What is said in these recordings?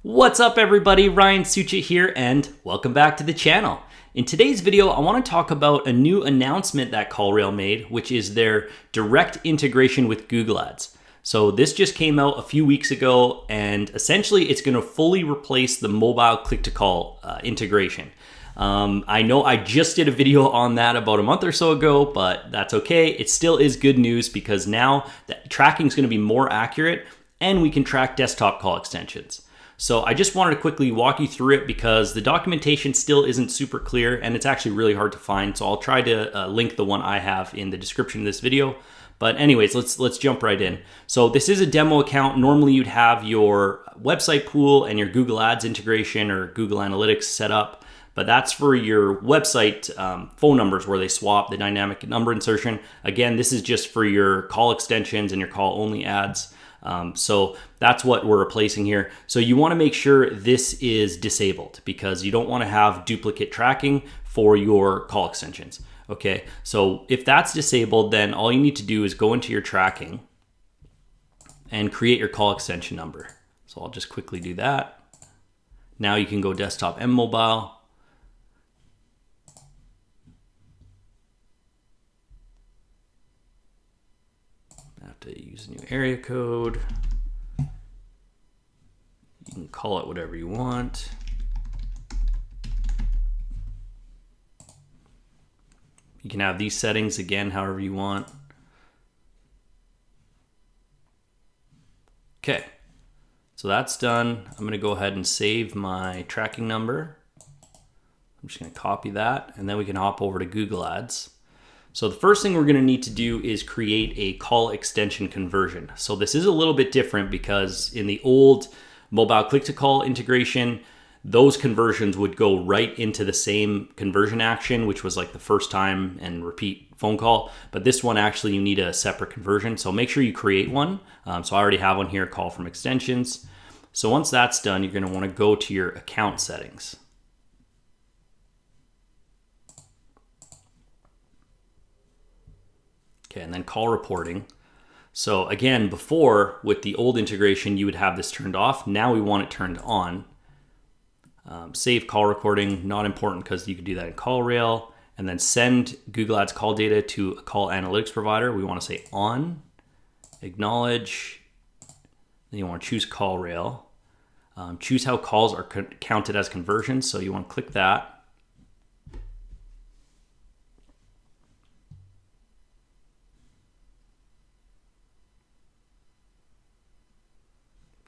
What's up everybody, Ryan Suchet here and welcome back to the channel. In today's video, I want to talk about a new announcement that CallRail made, which is their direct integration with Google Ads. So this just came out a few weeks ago and essentially it's going to fully replace the mobile click-to-call integration. I know I just did a video on that about a month or so ago, but that's okay. It still is good news because now the tracking is going to be more accurate and we can track desktop call extensions. So I just wanted to quickly walk you through it because the documentation still isn't super clear and it's actually really hard to find. So I'll try to link the one I have in the description of this video. But anyways, let's jump right in. So this is a demo account. Normally you'd have your website pool and your Google Ads integration or Google Analytics set up, but that's for your website phone numbers where they swap the dynamic number insertion. Again, this is just for your call extensions and your call only ads. So that's what we're replacing here. So you want to make sure this is disabled because you don't want to have duplicate tracking for your call extensions. Okay, so if that's disabled, then all you need to do is go into your tracking and create your call extension number. So I'll just quickly do that. Now you can go desktop and mobile. I have to use a new area code. You can call it whatever you want. You can have these settings again however you want. Okay, so that's done. I'm going to go ahead and save my tracking number. I'm just going to copy that and then we can hop over to Google Ads. So the first thing we're going to need to do is create a call extension conversion. So this is a little bit different because in the old mobile click-to-call integration, those conversions would go right into the same conversion action, which was like the first time and repeat phone call. But this one, actually, you need a separate conversion. So make sure you create one. So I already have one here, call from extensions. So once that's done, you're going to want to go to your account settings. Okay, and then call reporting. So again, before with the old integration, you would have this turned off. Now we want it turned on. Save call recording, not important because you could do that in CallRail, and then send Google Ads call data to a call analytics provider. We want to say on, acknowledge, then you want to choose CallRail. Choose how calls are counted as conversions. So you want to click that.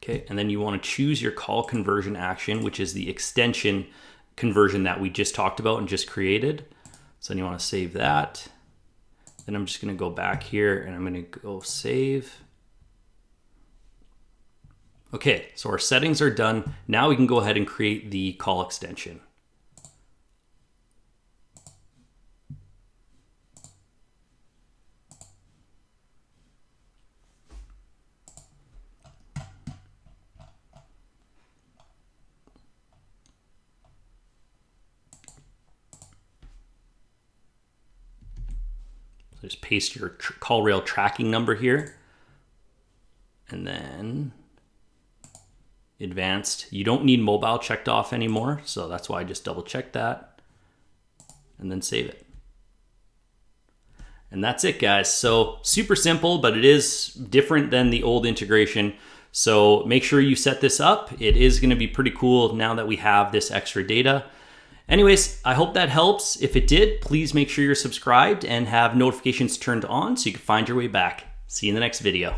Okay, and then you want to choose your call conversion action, which is the extension conversion that we just talked about and just created. So then you want to save that. Then I'm just going to go back here and I'm going to go save. Okay, so our settings are done. Now we can go ahead and create the call extension. Just paste your CallRail tracking number here. And then advanced. You don't need mobile checked off anymore. So that's why I just double check that and then save it. And that's it, guys. So super simple, but it is different than the old integration. So make sure you set this up. It is going to be pretty cool now that we have this extra data. Anyways, I hope that helps. If it did, please make sure you're subscribed and have notifications turned on so you can find your way back. See you in the next video.